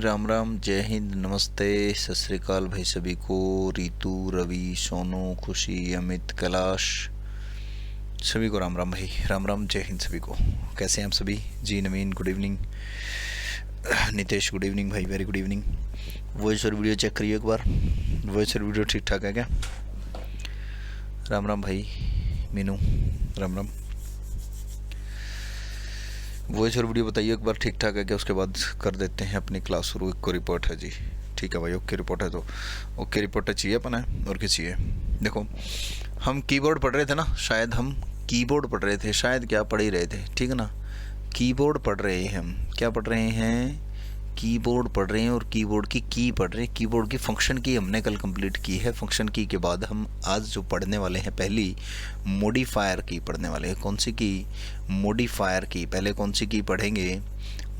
राम राम, जय हिंद, नमस्ते, सत श्री अकाल भाई सभी को। रितु, रवि, सोनू, खुशी, अमित, कैलाश, सभी को राम राम भाई, राम राम, जय हिंद सभी को। कैसे हैं आप सभी जी? Naveen good evening, Nitesh good evening भाई, वेरी गुड इवनिंग। वॉइस और वीडियो चेक करिए एक बार, वॉइस और वीडियो ठीक ठाक है क्या? राम राम भाई मीनू, राम राम। वॉइस और वीडियो बताइए एक बार ठीक ठाक है क्या, उसके बाद कर देते हैं अपनी क्लास शुरू। एक को रिपोर्ट है जी, ठीक है भाई, ओके रिपोर्ट है तो ओके रिपोर्ट चाहिए अपन है, और क्या चाहिए? देखो, हम कीबोर्ड पढ़ रहे थे ना, शायद हम कीबोर्ड पढ़ रहे थे, शायद क्या पढ़ ही रहे थे, ठीक है ना। कीबोर्ड पढ़ रहे हैं हम, क्या पढ़ रहे हैं? कीबोर्ड पढ़ रहे हैं, और कीबोर्ड की पढ़ रहे हैं। कीबोर्ड की फंक्शन की हमने कल कंप्लीट की है। फंक्शन की के बाद हम आज जो पढ़ने वाले हैं, पहली मॉडिफायर की पढ़ने वाले हैं। कौन सी की? मॉडिफायर की। पहले कौन सी की पढ़ेंगे?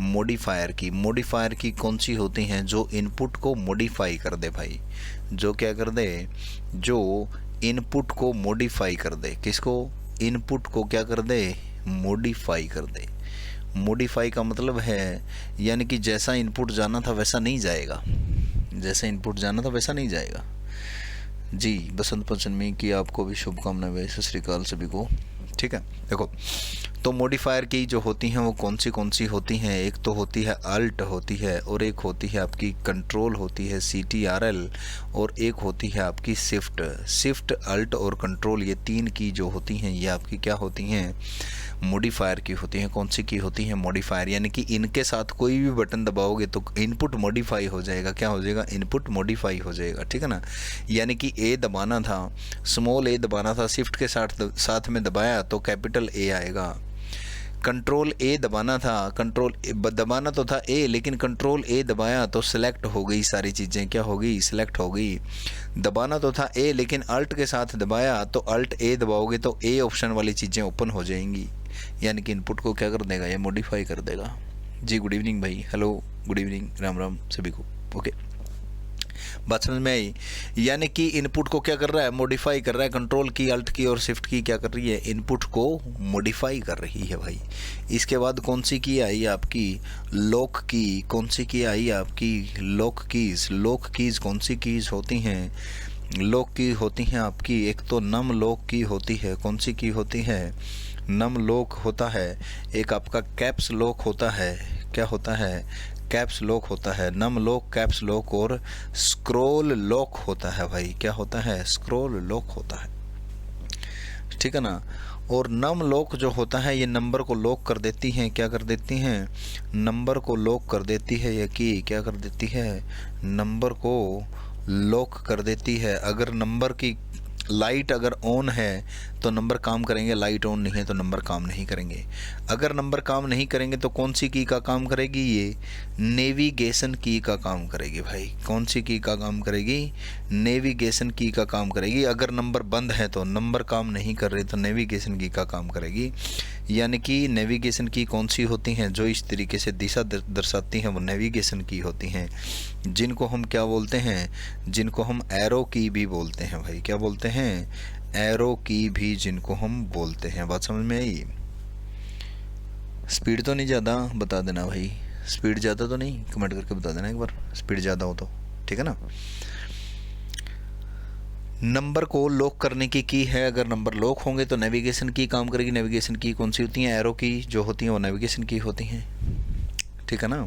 मॉडिफायर की। मॉडिफायर की कौन सी होती हैं? जो इनपुट को मॉडिफाई कर दे भाई, जो क्या कर दे? जो इनपुट को मॉडिफाई कर दे। किसको? इनपुट को क्या कर दे? मॉडिफाई कर दे। मॉडिफाई का मतलब है यानी कि जैसा इनपुट जाना था वैसा नहीं जाएगा, जैसा इनपुट जाना था वैसा नहीं जाएगा जी। बसंत पंचमी की आपको भी शुभकामनाएं, सत श्री अकाल सभी को, ठीक है। देखो, तो मॉडिफायर की जो होती हैं वो कौन सी होती हैं? एक तो होती है अल्ट होती है, और एक होती है आपकी कंट्रोल होती है CTRL, और एक होती है आपकी शिफ्ट अल्ट और कंट्रोल। ये तीन की जो होती हैं ये आपकी क्या होती हैं? मॉडिफायर की होती हैं। कौन सी की होती हैं? मॉडिफायर। यानी कि इनके साथ कोई भी बटन दबाओगे तो इनपुट मॉडिफाई हो जाएगा। क्या हो जाएगा? इनपुट मॉडिफाई हो जाएगा, ठीक है ना। यानी कि ए दबाना था, स्मॉल ए दबाना था, शिफ्ट के साथ में दबाया तो कैपिटल ए आएगा। कंट्रोल ए दबाना था, दबाना तो था ए, लेकिन कंट्रोल ए दबाया तो सिलेक्ट हो गई सारी चीज़ें। क्या हो गई? सिलेक्ट हो गई। दबाना तो था ए, लेकिन अल्ट के साथ दबाया तो अल्ट ए दबाओगे तो ए ऑप्शन वाली चीज़ें ओपन हो जाएंगी। यानी कि इनपुट को क्या कर देगा? ये मॉडिफाई कर देगा जी। गुड इवनिंग भाई, hello, good evening, Ram Ram सभी को, ओके। बात समझ में आई? यानी कि इनपुट को क्या कर रहा है? मॉडिफाई कर रहा है। कंट्रोल की, अल्ट की और शिफ्ट की क्या कर रही है? इनपुट को मॉडिफाई कर रही है भाई। इसके बाद कौन सी की आई आपकी? लॉक की। कौन सी की आई आपकी? Lock keys. लॉक कीज कौन सी कीज होती हैं? लॉक की होती हैं आपकी, एक तो नम लॉक की होती है। कौन सी की होती है? नम लॉक होता है। एक आपका कैप्स लॉक होता है। क्या होता है? कैप्स लॉक होता है। नम लॉक, कैप्स लॉक और स्क्रॉल लॉक होता है भाई। क्या होता है? स्क्रॉल लॉक होता है, ठीक है ना। और नम लॉक जो होता है ये नंबर को लॉक कर देती हैं। क्या कर देती हैं? नंबर को लॉक कर देती है। ये की क्या कर देती है? नंबर को लॉक कर देती है। अगर नंबर की लाइट अगर ऑन है तो नंबर काम करेंगे, लाइट ऑन नहीं है तो नंबर काम नहीं करेंगे। अगर नंबर काम नहीं करेंगे तो कौन सी की का काम करेगी? ये नेविगेशन की का काम करेगी भाई। कौन सी की का काम करेगी? नेविगेशन की का काम करेगी। अगर नंबर बंद है तो, नंबर काम नहीं कर रहे तो नेविगेशन की का काम करेगी। यानी कि नेविगेशन की कौन सी होती हैं? जो इस तरीके से दिशा दर्शाती हैं वो नेविगेशन की होती हैं, जिनको हम क्या बोलते हैं? जिनको हम एरो की भी बोलते हैं भाई। क्या बोलते हैं? एरो की भी जिनको हम बोलते हैं। बात समझ में आई? स्पीड तो नहीं ज़्यादा, बता देना भाई। स्पीड ज़्यादा तो नहीं, कमेंट करके बता देना एक बार, स्पीड ज़्यादा हो तो, ठीक है ना। नंबर को लॉक करने की है। अगर नंबर लॉक होंगे तो नेविगेशन की काम करेगी। नेविगेशन की कौन सी होती हैं? एरो की जो होती हैं वो नेविगेशन की होती हैं, ठीक है ना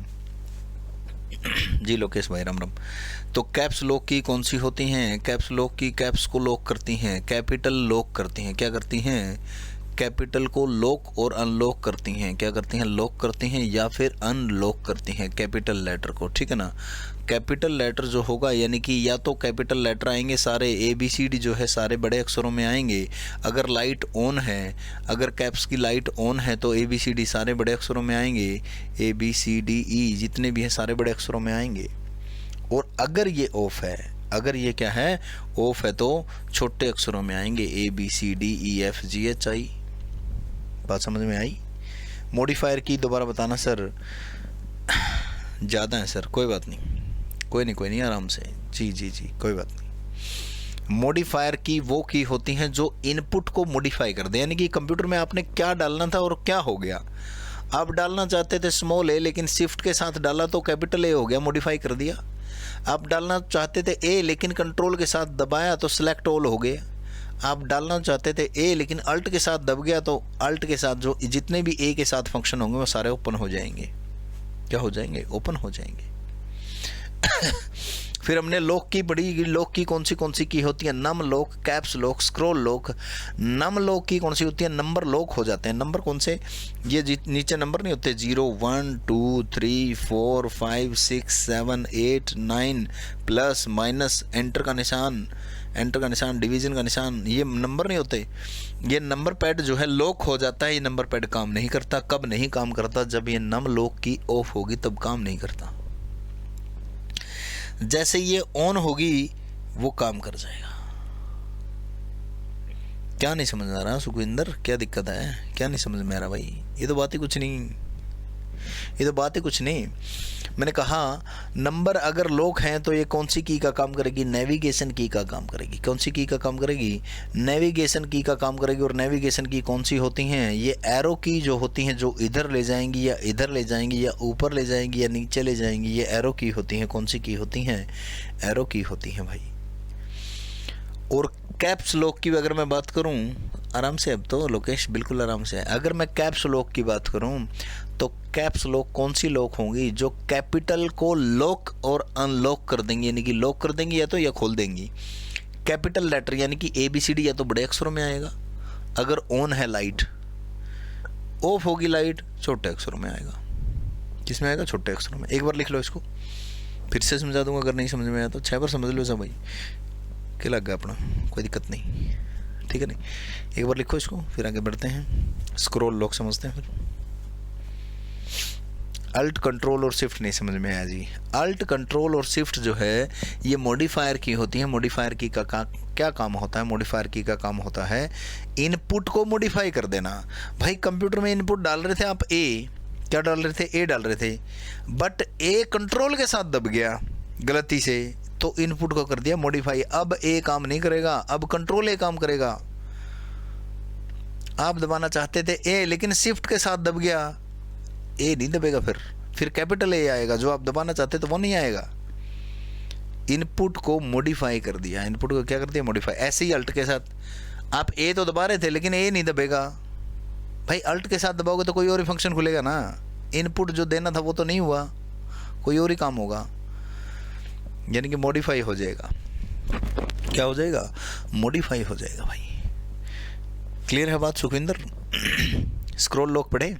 जी। लोकेश भाई राम राम। तो कैप्स लॉक की कौन सी होती हैं? कैप्स लॉक की कैप्स को लॉक करती हैं, कैपिटल लॉक करती हैं। क्या करती हैं? कैपिटल को लॉक और अनलॉक करती हैं। क्या करती हैं? लॉक करती हैं या फिर अनलॉक करती हैं कैपिटल लेटर को, ठीक है ना। कैपिटल लेटर जो होगा यानी कि या तो कैपिटल लेटर आएंगे सारे, ABCD जो है सारे बड़े अक्षरों में आएंगे। अगर लाइट ऑन है, अगर कैप्स की लाइट ऑन है तो ABCD सारे बड़े अक्षरों में आएंगे। ABCDE जितने भी हैं सारे बड़े अक्षरों में आएंगे। और अगर ये ऑफ है, अगर ये क्या है? ऑफ है तो छोटे अक्षरों में आएंगे, ABCDEFGHI। बात समझ में आई? मॉडिफायर की दोबारा बताना सर। ज़्यादा है सर, कोई बात नहीं, कोई नहीं, आराम से जी जी जी, कोई बात नहीं। मॉडिफायर की वो की होती हैं जो इनपुट को मॉडिफाई कर दे। यानी कि कंप्यूटर में आपने क्या डालना था और क्या हो गया। आप डालना चाहते थे स्मॉल ए, लेकिन शिफ्ट के साथ डाला तो कैपिटल ए हो गया, मॉडिफाई कर दिया। आप डालना चाहते थे ए, लेकिन कंट्रोल के साथ दबाया तो सेलेक्ट ऑल हो गया। आप डालना चाहते थे ए, लेकिन अल्ट के साथ दब गया तो अल्ट के साथ जो जितने भी ए के साथ फंक्शन होंगे वो सारे ओपन हो जाएंगे। क्या हो जाएंगे? ओपन हो जाएंगे। फिर हमने लॉक की पढ़ी। लॉक की कौन सी की होती है? Num lock, caps lock, scroll lock. Num lock की कौन सी होती है? नंबर लॉक हो जाते हैं। नंबर कौन से? ये नीचे नंबर नहीं होते 0 1 2 3 4 5 6 7 8 9 प्लस माइनस एंटर का निशान, डिवीजन का निशान, ये नंबर नहीं होते। ये नंबर पैड जो है लॉक हो जाता है। ये नंबर पैड काम नहीं करता। कब नहीं काम करता? जब ये नम लॉक की ऑफ होगी तब काम नहीं करता। जैसे ये ऑन होगी वो काम कर जाएगा। क्या नहीं समझ आ रहा सुखविंदर? क्या दिक्कत है? क्या नहीं समझ में आ रहा भाई? ये तो बात ही कुछ नहीं। मैंने कहा नंबर अगर लॉक हैं तो ये कौन सी की का काम करेगी? नेविगेशन की का काम करेगी। कौन सी की का काम करेगी? नेविगेशन की का काम करेगी। और नेविगेशन की कौन सी होती हैं? ये एरो की जो होती हैं, जो इधर ले जाएंगी या इधर ले जाएंगी या ऊपर ले जाएंगी या नीचे ले जाएंगी, ये एरो की होती हैं। कौन सी की होती हैं? एरो की होती हैं भाई। और कैप्स लॉक की अगर मैं बात करूं, आराम से, अब तो लोकेश बिल्कुल आराम से है। अगर मैं कैप्स लॉक की बात करूं तो कैप्स लॉक कौन सी लॉक होंगी? जो कैपिटल को लॉक और अनलॉक कर देंगी, यानी कि लॉक कर देंगी या खोल देंगी। कैपिटल लेटर यानी कि ABCD या तो बड़े अक्षरों में आएगा। अगर ऑन है लाइट, ऑफ होगी लाइट, छोटे अक्षरों में आएगा। किसमें आएगा? छोटे अक्षरों में। एक बार लिख लो इसको, फिर से समझा दूंगा। अगर नहीं समझ में आया तो 6 बार समझ लो सब भाई, क्या लग गया अपना, कोई दिक्कत नहीं, ठीक है। नहीं, एक बार लिखो इसको, फिर आगे बढ़ते हैं। स्क्रॉल लॉक समझते हैं। फिर अल्ट कंट्रोल और शिफ्ट नहीं समझ में आया जी। अल्ट कंट्रोल और शिफ्ट जो है ये मॉडिफायर की होती है। मॉडिफायर की का क्या काम होता है? मॉडिफायर की का काम होता है इनपुट को मॉडिफाई कर देना। भाई कंप्यूटर में इनपुट डाल रहे थे आप ए, क्या डाल रहे थे? ए डाल रहे थे, बट ए कंट्रोल के साथ दब गया गलती से, तो इनपुट को कर दिया मॉडिफाई। अब ए काम नहीं करेगा, अब कंट्रोल ए काम करेगा। आप दबाना चाहते थे ए, लेकिन शिफ्ट के साथ दब गया, ए नहीं दबेगा। फिर कैपिटल ए आएगा। जो आप दबाना चाहते थे वो नहीं आएगा। इनपुट को मॉडिफाई कर दिया। इनपुट को क्या कर दिया? मॉडिफाई। ऐसे ही अल्ट के साथ आप ए तो दबा रहे थे, लेकिन ए नहीं दबेगा। भाई अल्ट के साथ दबाओगे तो कोई और ही फंक्शन खुलेगा ना। इनपुट जो देना था वो तो नहीं हुआ, कोई और ही काम होगा, यानी कि मॉडिफाई हो जाएगा। क्या हो जाएगा? मॉडिफाई हो जाएगा भाई। क्लियर है बात सुखविंदर? स्क्रॉल लॉक पढ़े?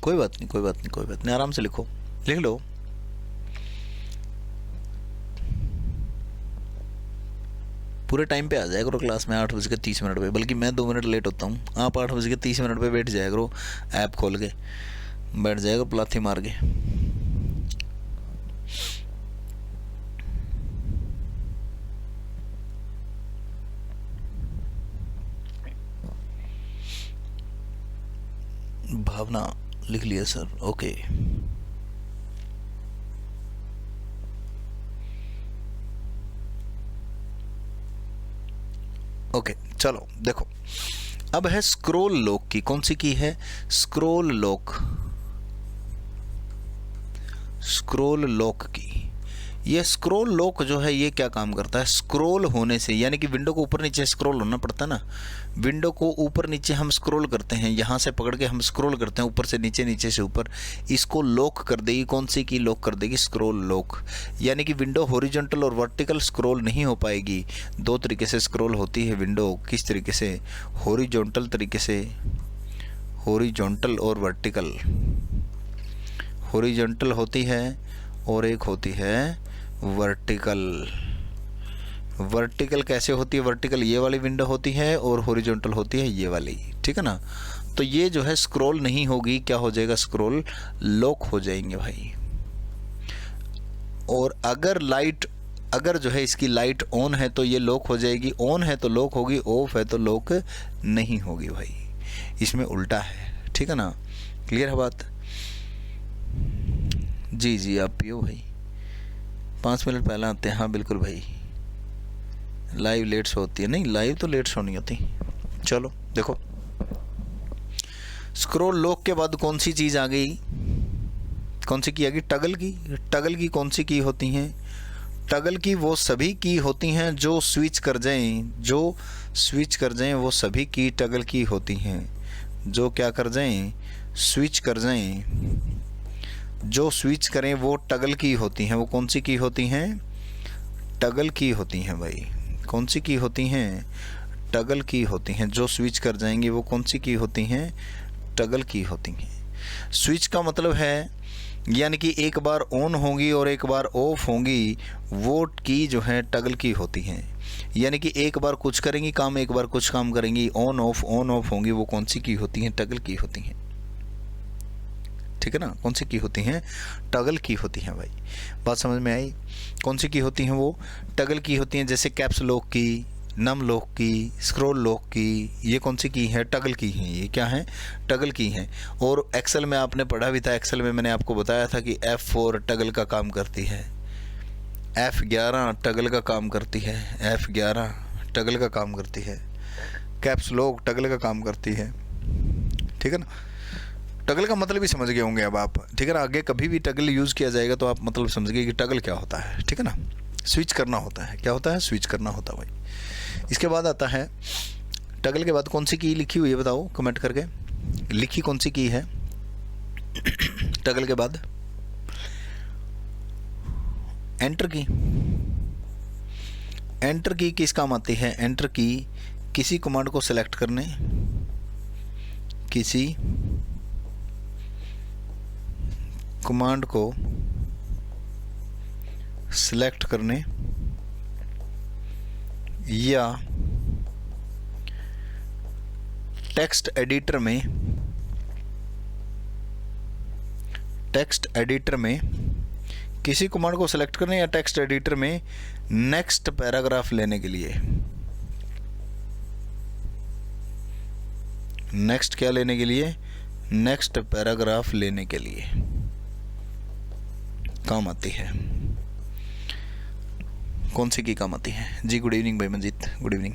कोई बात नहीं, आराम से लिखो, लिख लो। पूरे टाइम पे आ जाया करो क्लास में, 8:30 पे। बल्कि मैं 2 मिनट लेट होता हूँ। आप 8:30 पे बैठ जाया करो, ऐप खोल के बैठ जाएगा पलाथी मार के। भावना लिख लिया सर, ओके। ओके चलो देखो, अब है स्क्रॉल लॉक की। कौन सी की है? स्क्रॉल लॉक की। ये स्क्रॉल लॉक जो है ये क्या काम करता है? स्क्रॉल होने से, यानी कि विंडो को ऊपर नीचे स्क्रॉल होना पड़ता है ना। विंडो को ऊपर नीचे हम स्क्रॉल करते हैं, यहाँ से पकड़ के हम स्क्रॉल करते हैं ऊपर से नीचे, नीचे से ऊपर। इसको लॉक कर देगी। कौन सी की लॉक कर देगी? Scroll lock. यानी कि विंडो हॉरिजॉन्टल और वर्टिकल स्क्रॉल नहीं हो पाएगी। 2 तरीके से स्क्रॉल होती है विंडो। किस तरीके से? हॉरिजॉन्टल तरीके से, हॉरिजॉन्टल और वर्टिकल। हॉरिजॉन्टल होती है और एक होती है वर्टिकल। वर्टिकल कैसे होती है? वर्टिकल ये वाली विंडो होती है और हॉरिजॉन्टल होती है ये वाली, ठीक है ना। तो ये जो है स्क्रॉल नहीं होगी, क्या हो जाएगा? स्क्रॉल लॉक हो जाएंगे भाई। और अगर जो है इसकी लाइट ऑन है तो ये लॉक हो जाएगी, ऑन है तो लॉक होगी, ऑफ है तो लॉक नहीं होगी भाई। इसमें उल्टा है, ठीक है ना। क्लियर है बात? जी जी आप पियो भाई, 5 मिनट पहले आते हैं। हाँ बिल्कुल भाई, लाइव लेट शो होती है। नहीं लाइव तो लेट शो नहीं होती। चलो देखो, स्क्रॉल लॉक के बाद कौन सी चीज़ आ गई, कौन सी की आ गई? टगल की। टगल की कौन सी की होती हैं? टगल की वो सभी की होती हैं जो स्विच कर जाएं, जो स्विच कर जाएं वो सभी की टगल की होती हैं। जो क्या कर जाएं? स्विच कर जाएं, जो स्विच करें वो टगल की होती हैं। वो कौन सी की होती हैं? टगल की होती हैं भाई। कौन सी की होती हैं? टगल की होती हैं। जो स्विच कर जाएंगी वो कौन सी की होती हैं? टगल की होती हैं। स्विच का मतलब है यानी कि एक बार ऑन होंगी और एक बार ऑफ होंगी, वो की जो है टगल की होती हैं। यानी कि एक बार कुछ करेंगी काम, एक बार कुछ काम करेंगी, ऑन ऑफ होंगी, वो कौन सी की होती हैं? टगल की होती हैं। ठीक है ना। कौन सी की होती हैं? टगल की होती हैं भाई। बात समझ में आई? कौन सी की होती हैं? वो टगल की होती हैं। जैसे कैप्स लॉक की, नम लॉक की, स्क्रॉल लॉक की, ये कौन सी की है? टगल की हैं। ये क्या है? टगल की हैं। और एक्सेल में आपने पढ़ा भी था, एक्सेल में मैंने आपको बताया था कि F4 टगल का काम करती है, F11 टगल का काम करती है, F11 टगल का काम करती है, कैप्स लॉक टगल का काम करती है। ठीक है ना। टगल का मतलब ही समझ गए होंगे अब आप, ठीक है ना। आगे कभी भी टगल यूज़ किया जाएगा तो आप मतलब समझ गए कि टगल क्या होता है, ठीक है ना। स्विच करना होता है। क्या होता है? स्विच करना होता है भाई। इसके बाद आता है टगल के बाद कौन सी की लिखी हुई है बताओ कमेंट करके। लिखी कौन सी की है टगल के बाद? एंटर की। एंटर की किस काम आती है? एंटर की किसी कमांड को सेलेक्ट करने, किसी कमांड को सिलेक्ट करने या टेक्स्ट एडिटर में किसी कमांड को सिलेक्ट करने या टेक्स्ट एडिटर में नेक्स्ट पैराग्राफ लेने के लिए। नेक्स्ट क्या लेने के लिए? नेक्स्ट पैराग्राफ लेने के लिए काम आती है। कौन सी की काम आती है? जी गुड इवनिंग भाई मंजीत, गुड इवनिंग।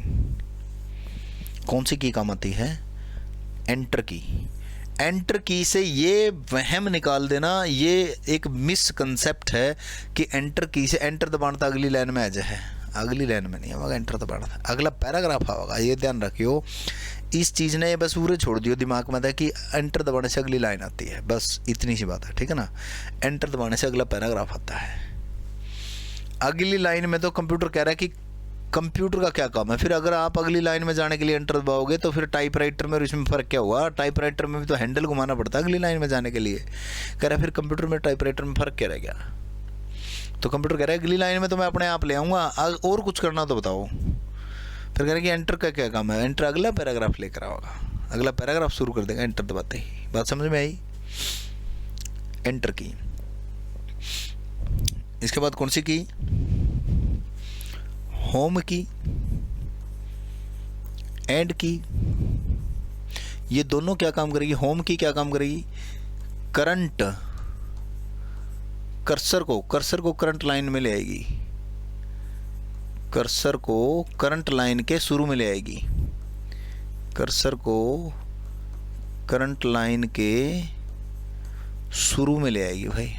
कौन सी की काम आती है? एंटर की। एंटर की से ये वहम निकाल देना, ये एक मिसकंसेप्ट है कि एंटर की से एंटर दबाना था अगली लाइन में आ जाए। अगली लाइन में नहीं होगा, एंटर दबाना था, अगला पैराग्राफ आएगा। ये ध्यान रखियो, इस चीज़ ने बस पूरे छोड़ दियो दिमाग में था कि एंटर दबाने से अगली लाइन आती है, बस इतनी सी बात है, ठीक है ना। एंटर दबाने से अगला पैराग्राफ आता है। अगली लाइन में तो कंप्यूटर कह रहा है कि कंप्यूटर का क्या काम है। फिर अगर आप अगली लाइन में जाने के लिए एंटर दबाओगे तो फिर टाइपराइटर में और इसमें फ़र्क क्या हुआ? टाइपराइटर में भी तो हैंडल घुमाना पड़ता है अगली लाइन में जाने के लिए। कह रहा है फिर कंप्यूटर में टाइपराइटर में फ़र्क क्या रह गया? तो कंप्यूटर कह रहा है अगली लाइन में तो मैं अपने आप ले आऊँगा, और कुछ करना तो बताओ। फिर कह रहे कि एंटर का क्या काम है? एंटर अगला पैराग्राफ लेकर आओगा, अगला पैराग्राफ शुरू कर देगा एंटर दबाते ही। बात समझ में आई? एंटर की। इसके बाद कौन सी की? होम की, एंड की। ये दोनों क्या काम करेगी? होम की क्या काम करेगी? करंट, कर्सर को करंट लाइन में ले आएगी। कर्सर को करंट लाइन के शुरू में ले आएगी। कर्सर को करंट लाइन के शुरू में ले आएगी भाई,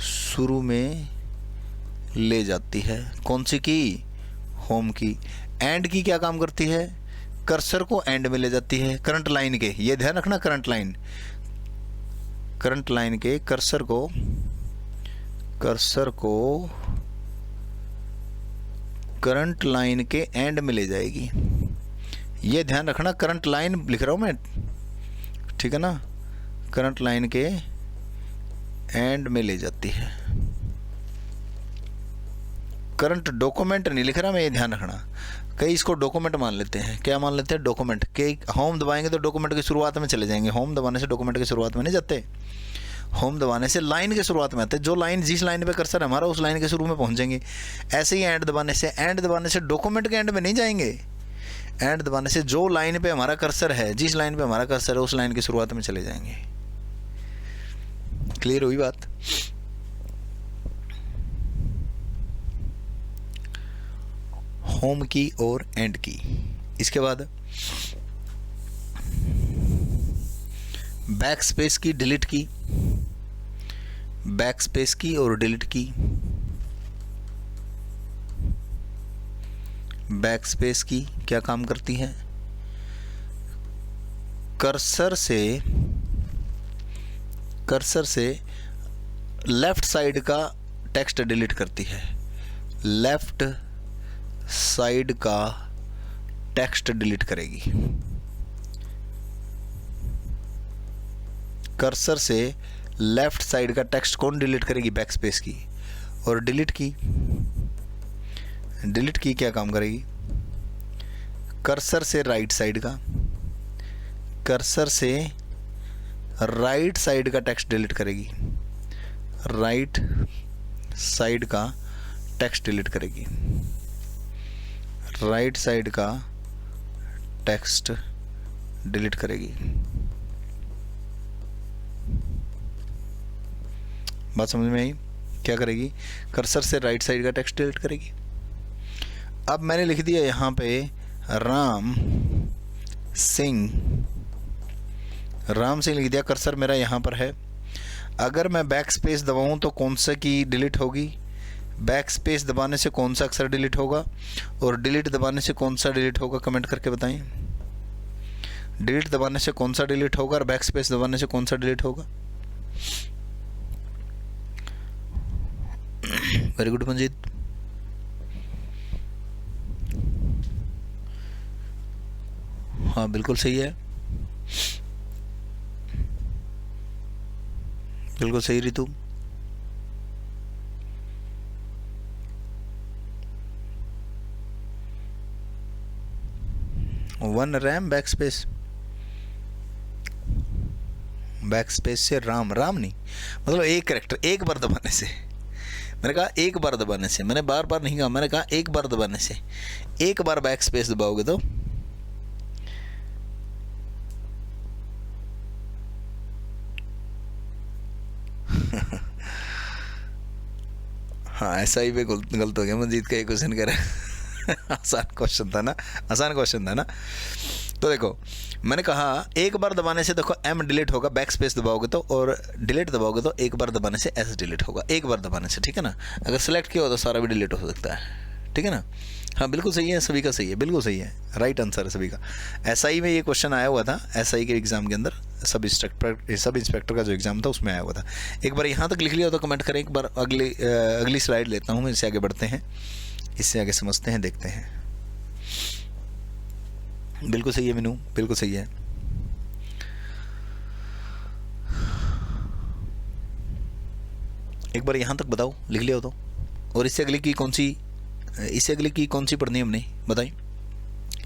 शुरू में ले जाती है। कौन सी की? होम की। एंड की क्या काम करती है? कर्सर को एंड में ले जाती है करंट लाइन के। ये ध्यान रखना, करंट लाइन के कर्सर को करंट लाइन के एंड में ले जाएगी। ये ध्यान रखना, करंट लाइन लिख रहा हूं मैं, ठीक है ना। करंट लाइन के एंड में ले जाती है। करंट डॉक्यूमेंट नहीं लिख रहा मैं, ये ध्यान रखना। कई इसको डॉक्यूमेंट मान लेते हैं। क्या मान लेते हैं? डॉक्यूमेंट के होम दबाएंगे तो डॉक्यूमेंट की शुरुआत में चले जाएंगे। होम दबाने से डॉक्यूमेंट की शुरुआत में नहीं जाते, होम दबाने से लाइन के शुरुआत में आते हैं। जो लाइन, जिस लाइन पे कर्सर है हमारा, उस लाइन के शुरू में पहुंचेंगे। ऐसे ही एंड दबाने से डॉक्यूमेंट के एंड में नहीं जाएंगे। एंड दबाने से जो लाइन पे हमारा कर्सर है, जिस लाइन पे हमारा कर्सर है उस लाइन की शुरुआत में चले जाएंगे। क्लियर हुई बात? होम की और एंड की। इसके बाद बैक स्पेस की, डिलीट की, बैक स्पेस की और डिलीट की, बैक स्पेस की क्या काम करती है? कर्सर से लेफ्ट साइड का टेक्स्ट डिलीट करती है, लेफ्ट साइड का टेक्स्ट डिलीट करेगी। कर्सर से लेफ्ट साइड का टेक्स्ट कौन डिलीट करेगी? बैक स्पेस की। और डिलीट की क्या काम करेगी? कर्सर से राइट साइड का, कर्सर से राइट साइड का टेक्स्ट डिलीट करेगी, राइट साइड का टेक्स्ट डिलीट करेगी, राइट साइड का टेक्स्ट डिलीट करेगी। बात समझ में आई? क्या करेगी? कर्सर से राइट साइड का टेक्स्ट डिलीट करेगी। अब मैंने लिख दिया यहाँ पे राम सिंह लिख दिया, कर्सर मेरा यहाँ पर है। अगर मैं बैक स्पेस दबाऊँ तो कौन सा की डिलीट होगी? बैक स्पेस दबाने से कौन सा अक्षर डिलीट होगा और डिलीट दबाने से कौन सा डिलीट होगा? कमेंट करके बताएं। डिलीट दबाने से कौन सा डिलीट होगा और बैक स्पेस दबाने से कौन सा डिलीट होगा? Very good Manjeet. हाँ बिल्कुल सही है, बिल्कुल सही Ritu. One RAM back space से राम नहीं, मतलब एक कैरेक्टर एक बार दबाने से। मैंने कहा एक बार दबाने से, मैंने बार बार नहीं कहा, मैंने कहा एक बार दबाने से। एक बार बैक स्पेस दबाओगे तो हाँ ऐसा ही पे गलत हो गया। मंजीत का एक क्वेश्चन करे आसान क्वेश्चन था ना। तो देखो मैंने कहा एक बार दबाने से देखो एम डिलीट होगा, बैक स्पेस दबाओगे तो, और डिलीट दबाओगे तो एक बार दबाने से एस डिलीट होगा। एक बार दबाने से, ठीक है ना। अगर सेलेक्ट किया हो तो सारा भी डिलीट हो सकता है, ठीक है ना। हाँ बिल्कुल सही है, सभी का सही है, बिल्कुल सही है, राइट आंसर है सभी का। SI में ये क्वेश्चन आया हुआ था, SI के एग्जाम के अंदर, सब इंस्पेक्टर का जो एग्जाम था उसमें आया हुआ था। एक बार यहाँ तक लिख लिया हो तो कमेंट करें। एक बार अगली स्लाइड लेता हूँ मैं, इससे आगे बढ़ते हैं, इससे आगे समझते हैं, देखते हैं। बिल्कुल सही है मीनू, बिल्कुल सही है। एक बार यहाँ तक बताओ, लिख लिया हो तो। और इससे अगली की कौन सी पढ़नी हमने, बताएं।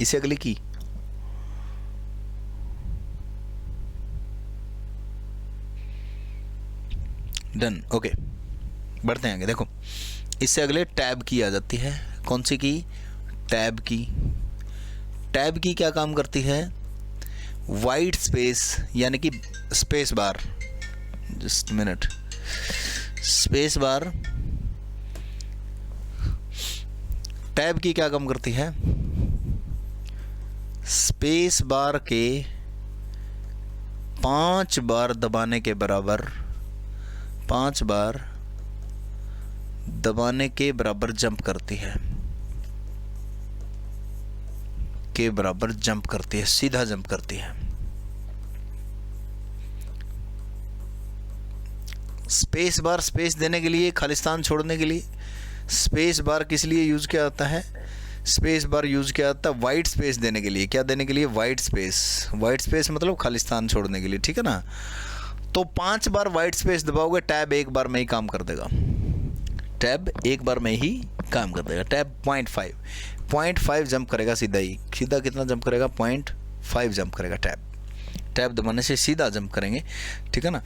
इससे अगली की डन, ओके बढ़ते हैं आगे। देखो इससे अगले टैब की आ जाती है। कौन सी की? टैब की। टैब की क्या काम करती है? वाइट स्पेस यानी कि space bar, just minute, space bar. Tab की क्या काम करती है? स्पेस बार के 5 बार दबाने के बराबर, 5 बार दबाने के बराबर जंप करती है, के बराबर जंप करती है, सीधा जंप करती है। स्पेस बार स्पेस देने के लिए, खालिस्तान छोड़ने के लिए। स्पेस बार किस लिए यूज किया जाता है? स्पेस बार यूज किया जाता है वाइट स्पेस देने के लिए। क्या देने के लिए? White space. वाइट स्पेस मतलब खालिस्तान छोड़ने के लिए, ठीक है ना। तो 5 बार वाइट स्पेस दबाओगे, टैब एक बार में ही काम कर देगा। टैब एक बार में ही काम कर देगा। टैब 0.5 जंप करेगा सीधा ही। सीधा कितना जंप करेगा? 0.5 जंप करेगा टैब दबाने से सीधा जंप करेंगे, ठीक है ना।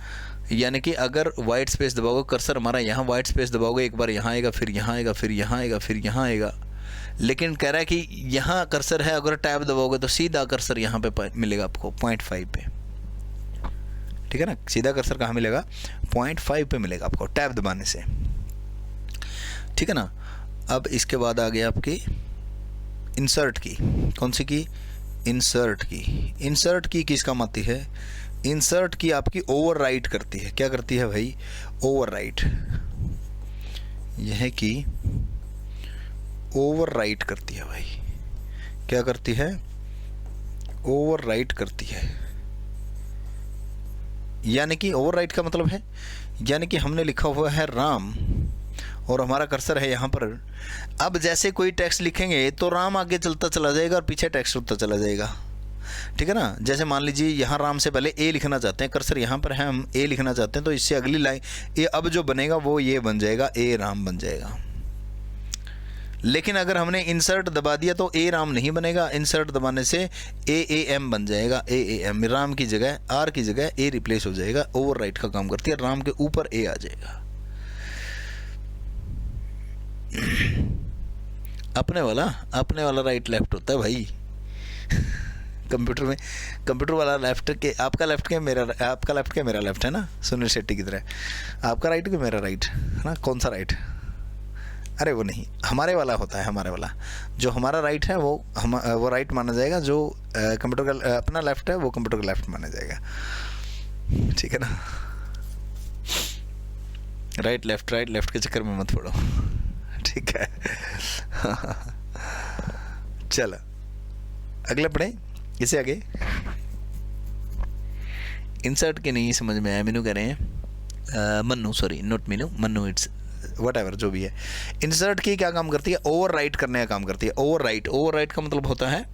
यानी कि अगर वाइट स्पेस दबाओगे, कर्सर हमारा यहाँ वाइट स्पेस दबाओगे, एक बार यहाँ आएगा, फिर यहाँ आएगा, फिर यहाँ आएगा, फिर यहाँ आएगा, लेकिन कह रहा है कि यहाँ कर्सर है, अगर टैब दबाओगे तो सीधा कर्सर यहाँ पे मिलेगा आपको 0.5 पे, ठीक है ना। सीधा कर्सर कहाँ मिलेगा? 0.5 पे मिलेगा आपको टैब दबाने से, ठीक है ना। अब इसके बाद आ गया आपकी इंसर्ट की। कौन सी की? इंसर्ट की। इंसर्ट की किस काम आती है? इंसर्ट की आपकी ओवरराइट करती है। क्या करती है भाई? ओवरराइट। यह की ओवरराइट करती है भाई। क्या करती है? ओवरराइट करती है। यानी कि ओवरराइट का मतलब है, यानी कि हमने लिखा हुआ है राम और हमारा कर्सर है यहाँ पर। अब जैसे कोई टेक्स्ट लिखेंगे तो राम आगे चलता चला जाएगा और पीछे टेक्स्ट होता चला जाएगा, ठीक है ना। जैसे मान लीजिए यहाँ राम से पहले ए लिखना चाहते हैं, कर्सर यहाँ पर है, हम ए लिखना चाहते हैं, तो इससे अगली लाइन ये अब जो बनेगा वो ये बन जाएगा, ए राम बन जाएगा। लेकिन अगर हमने इंसर्ट दबा दिया तो ए राम नहीं बनेगा, इंसर्ट दबाने से ए एम बन जाएगा। ए एम, राम की जगह, आर की जगह ए रिप्लेस हो जाएगा। ओवरराइट का काम करती है, राम के ऊपर ए आ जाएगा। अपने वाला राइट लेफ्ट होता है भाई कंप्यूटर में। कंप्यूटर वाला लेफ्ट के, आपका लेफ्ट के मेरा, आपका लेफ्ट के मेरा लेफ्ट है ना, सुनील शेट्टी की तरह। आपका राइट के मेरा राइट है ना। कौन सा राइट? अरे वो नहीं, हमारे वाला होता है, हमारे वाला। जो हमारा राइट है वो राइट माना जाएगा, जो कंप्यूटर का अपना लेफ्ट है वो कंप्यूटर का लेफ्ट माना जाएगा, ठीक है ना। राइट लेफ्ट के चक्कर में मत पड़ो, ठीक है। चलो अगला पढ़े, इसे आगे। इंसर्ट के नहीं समझ में आया, मीनू कह रहे हैं, Mannu, sorry not Meenu, Mannu, it's whatever जो भी है। इंसर्ट की क्या काम करती है? ओवरराइट करने का काम करती है। ओवरराइट का मतलब होता है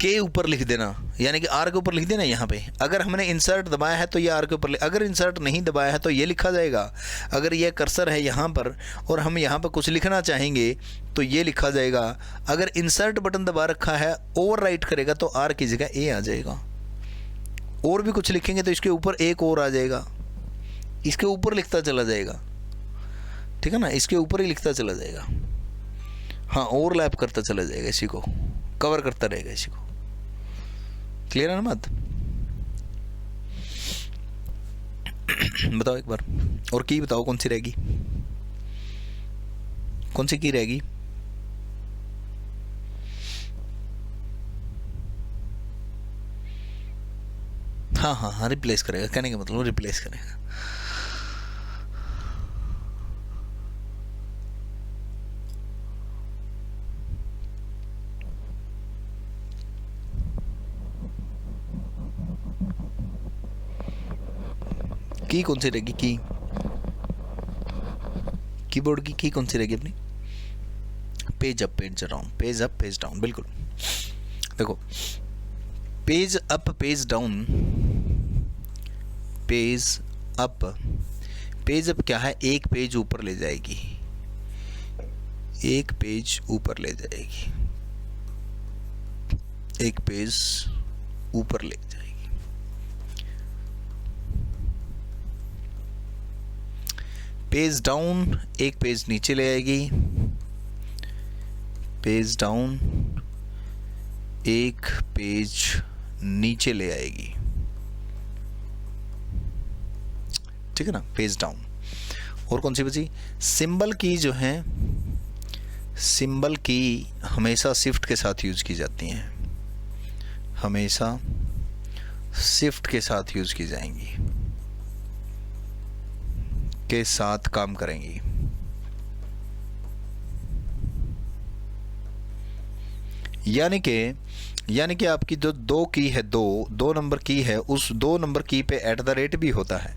के ऊपर लिख देना, यानी कि आर के ऊपर लिख देना। यहाँ पे अगर हमने इंसर्ट दबाया है तो ये आर के ऊपर, अगर इंसर्ट नहीं दबाया है तो ये लिखा जाएगा। अगर ये कर्सर है यहाँ पर और हम यहाँ पर कुछ लिखना चाहेंगे तो ये लिखा जाएगा। अगर इंसर्ट बटन दबा रखा है, ओवरराइट करेगा तो आर की जगह ए आ जाएगा। और भी कुछ लिखेंगे तो इसके ऊपर एक और आ जाएगा, इसके ऊपर लिखता चला जाएगा, ठीक है ना। इसके ऊपर ही लिखता चला जाएगा, हाँ, ओवरलैप करता चला जाएगा, इसी को कवर करता रहेगा, इसी को। क्लियर है ना बात? बताओ एक बार और की बताओ, कौन सी रहेगी? कौन सी की रहेगी? हाँ, रिप्लेस करेगा। कहने का मतलब रिप्लेस करेगा। की कौन सी रहेगी? की कीबोर्ड की कौन सी रहेगी अपनी? Page up, page down, page up, page down. बिल्कुल, देखो, page up, page down, page up. Page up क्या है? एक पेज ऊपर ले जाएगी, एक पेज ऊपर ले जाएगी, एक पेज ऊपर ले जाएगी। पेज डाउन एक पेज नीचे ले आएगी, पेज डाउन एक पेज नीचे ले आएगी, ठीक है ना, पेज डाउन। और कौन सी बची? सिंबल की जो है, सिंबल की हमेशा शिफ्ट के साथ यूज की जाती हैं, हमेशा शिफ्ट के साथ यूज की जाएंगी, के साथ काम करेंगी। यानी कि आपकी जो दो की है, दो नंबर की है, उस 2 नंबर की पे @ भी होता है।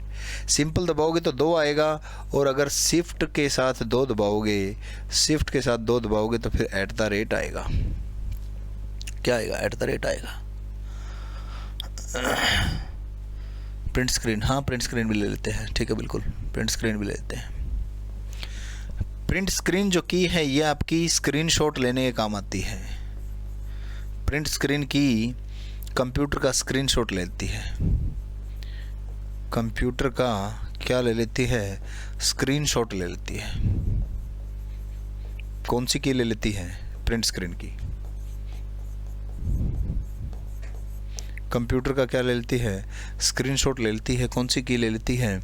सिंपल दबाओगे तो 2 आएगा, और अगर शिफ्ट के साथ 2 दबाओगे, शिफ्ट के साथ 2 दबाओगे तो फिर @ आएगा। क्या आएगा? @ आएगा। प्रिंट स्क्रीन, हाँ प्रिंट स्क्रीन भी ले लेते हैं, ठीक है, बिल्कुल प्रिंट स्क्रीन भी ले लेते हैं। प्रिंट स्क्रीन जो की है ये आपकी स्क्रीनशॉट लेने के काम आती है। प्रिंट स्क्रीन की कंप्यूटर का स्क्रीनशॉट लेती है, कंप्यूटर का क्या ले लेती है? स्क्रीनशॉट ले लेती है। कौन सी की ले लेती है? प्रिंट स्क्रीन की। कंप्यूटर का क्या ले लेती है? स्क्रीनशॉट ले लेती है। कौन सी की ले लेती है?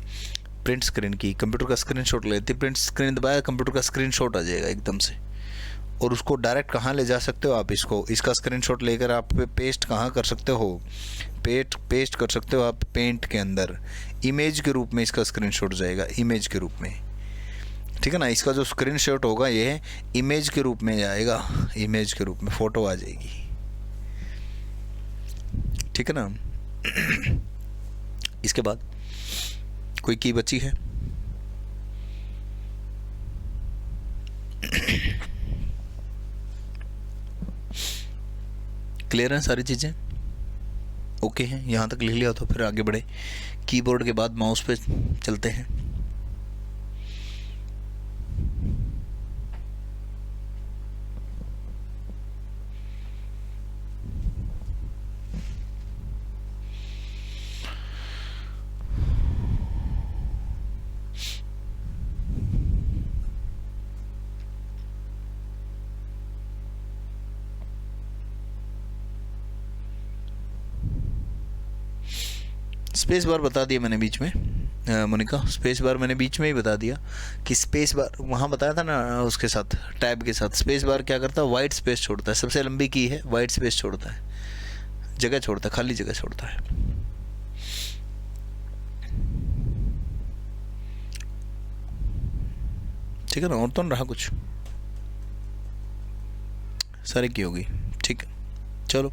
प्रिंट स्क्रीन की। कंप्यूटर का स्क्रीनशॉट ले लेती है। प्रिंट स्क्रीन दबाया, कंप्यूटर का स्क्रीनशॉट आ जाएगा एकदम से। और उसको डायरेक्ट कहाँ ले जा सकते हो आप? इसका स्क्रीनशॉट लेकर आप पेस्ट कहाँ कर सकते हो? पेस्ट कर सकते हो आप पेंट के अंदर। इमेज के रूप में इसका स्क्रीनशॉट जाएगा, इमेज के रूप में, ठीक है ना। इसका जो स्क्रीनशॉट होगा ये इमेज के रूप में जाएगा, इमेज के रूप में फ़ोटो आ जाएगी, ठीक है ना। इसके बाद कोई की बची है? क्लियर हैं सारी चीज़ें? ओके हैं? यहाँ तक लिख लिया तो फिर आगे बढ़े। कीबोर्ड के बाद माउस पे चलते हैं। स्पेस बार बता दिया मैंने बीच में, मोनिका, स्पेस बार मैंने बीच में ही बता दिया कि स्पेस बार वहाँ बताया था ना, उसके साथ टैब के साथ। स्पेस बार क्या करता है? वाइट स्पेस छोड़ता है। सबसे लंबी की है, वाइट स्पेस छोड़ता है, जगह छोड़ता है, खाली जगह छोड़ता है, ठीक है ना। और तो नहीं रहा कुछ, सारी की होगी, ठीक है। चलो,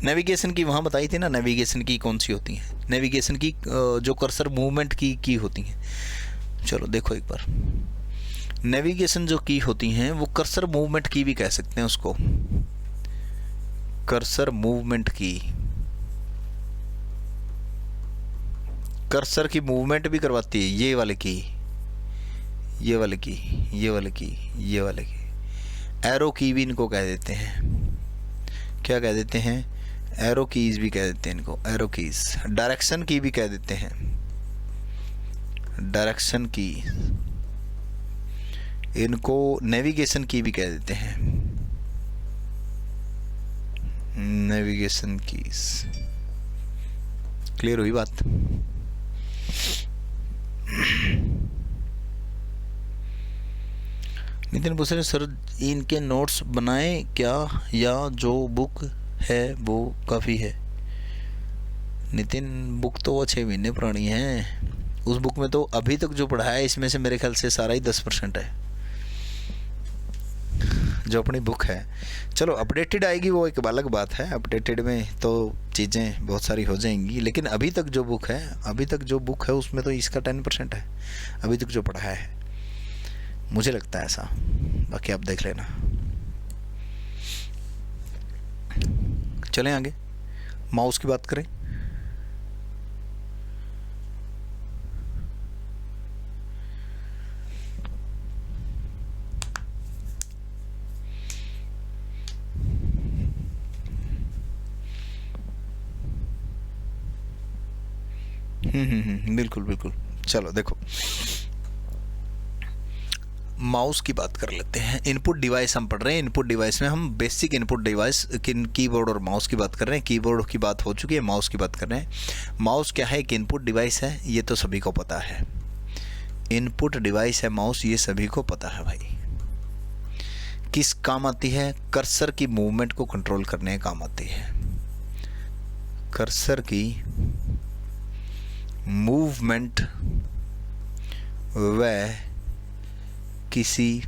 नेविगेशन की वहाँ बताई थी ना, नेविगेशन की कौन सी होती है? नेविगेशन की जो कर्सर मूवमेंट की होती हैं। चलो देखो एक बार, नेविगेशन जो की होती हैं वो कर्सर मूवमेंट की भी कह सकते हैं उसको, कर्सर मूवमेंट की। कर्सर की मूवमेंट भी करवाती है ये वाले की, ये वाले की, ये वाले की, ये वाले की। एरो की भी इनको कह देते हैं। क्या कह देते हैं? एरो कीज भी कह देते हैं इनको, एरो कीज। डायरेक्शन की भी कह देते हैं, डायरेक्शन की। इनको नेविगेशन की भी कह देते हैं, नेविगेशन कीज। क्लियर हुई बात? नितिन पूछ रहे सर इनके नोट्स बनाए क्या, या जो बुक है वो काफ़ी है? नितिन, बुक तो वो 6 महीने पुरानी है। उस बुक में तो अभी तक जो पढ़ा है इसमें से मेरे ख्याल से सारा ही 10% है जो अपनी बुक है। चलो अपडेटेड आएगी वो एक अलग बात है, अपडेटेड में तो चीज़ें बहुत सारी हो जाएंगी, लेकिन अभी तक जो बुक है, अभी तक जो बुक है उसमें तो इसका 10% है अभी तक जो पढ़ा है, मुझे लगता है ऐसा। बाकी आप देख लेना। चलें आगे, माउस की बात करें। बिल्कुल बिल्कुल। चलो देखो, माउस की बात कर लेते हैं। इनपुट डिवाइस हम पढ़ रहे हैं। इनपुट डिवाइस में हम बेसिक इनपुट डिवाइस कीबोर्ड और माउस की बात कर रहे हैं। कीबोर्ड की बात हो चुकी है, माउस की बात कर रहे हैं। माउस क्या है? एक इनपुट डिवाइस है, ये तो सभी को पता है। इनपुट डिवाइस है माउस, ये सभी को पता है भाई। किस काम आती है? कर्सर की मूवमेंट को कंट्रोल करने का काम आती है। कर्सर की मूवमेंट व किसी